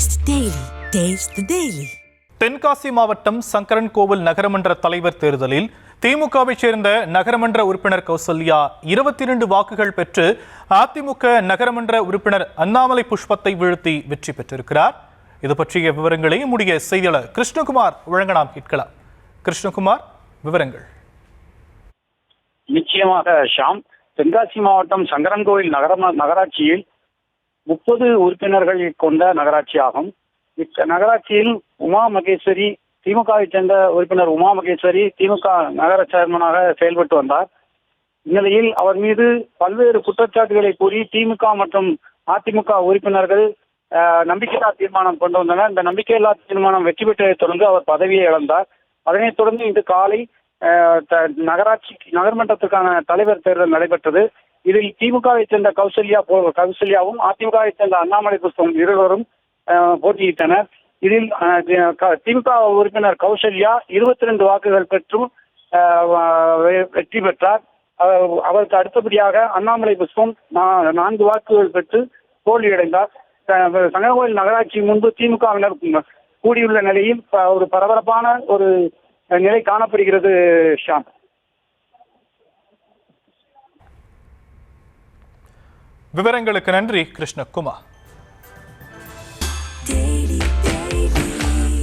Taste Daily. Taste the Daily. Tenkasi மாவட்டம் சங்கரன்கோவில் நகரமன்ற தலைவர் தேர்தலில் திமுகவை சேர்ந்த நகரமன்ற உறுப்பினர் கௌசல்யா 22 வாக்குகள் பெற்று அதிமுக நகரமன்ற உறுப்பினர் அண்ணாமலை புஷ்பத்தை வீழ்த்தி வெற்றி பெற்றிருக்கிறார். இது பற்றிய விவரங்களை நம்முடைய செய்தியாளர் கிருஷ்ணகுமார் வழங்க நாம் கேட்கலாம். கிருஷ்ணகுமார், விவரங்கள். நிச்சயமாக ஷாம், தென்காசி மாவட்டம் சங்கரன்கோவில் நகராட்சியில் 30 உறுப்பினர்கள் கொண்ட நகராட்சி ஆகும். நகராட்சியில் உமா மகேஸ்வரி, திமுகவை சேர்ந்த உறுப்பினர் உமா மகேஸ்வரி திமுக நகர சேர்மனாக செயல்பட்டு வந்தார். இந்நிலையில் அவர் மீது பல்வேறு குற்றச்சாட்டுகளை கூறி திமுக மற்றும் அதிமுக உறுப்பினர்கள் நம்பிக்கையில்லா தீர்மானம் கொண்டு வந்தனர். இந்த நம்பிக்கையில்லா தீர்மானம் வெற்றி பெற்றதை தொடர்ந்து அவர் பதவியை இழந்தார். அதனைத் தொடர்ந்து இன்று காலை நகர்மன்றத்திற்கான தலைவர் தேர்தல் நடைபெற்றது. இதில் திமுகவை சேர்ந்த கௌசல்யாவும் அதிமுகவை சேர்ந்த அண்ணாமலை புஷ்பம் இருவரும் போட்டியிட்டனர். இதில் திமுக உறுப்பினர் கௌசல்யா 22 வாக்குகள் பெற்றும் வெற்றி பெற்றார். அவருக்கு அடுத்தபடியாக அண்ணாமலை புஷ்பம் 4 வாக்குகள் பெற்று தோல்வியடைந்தார். சங்கரன்கோவில் நகராட்சி முன்பு திமுகவினர் கூடியுள்ள நிலையில் ஒரு பரபரப்பான ஒரு நிலை காணப்படுகிறது. ஷாம், விவரங்களுக்கு நன்றி Krishnakumar.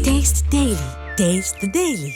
Taste Daily. Taste the Daily.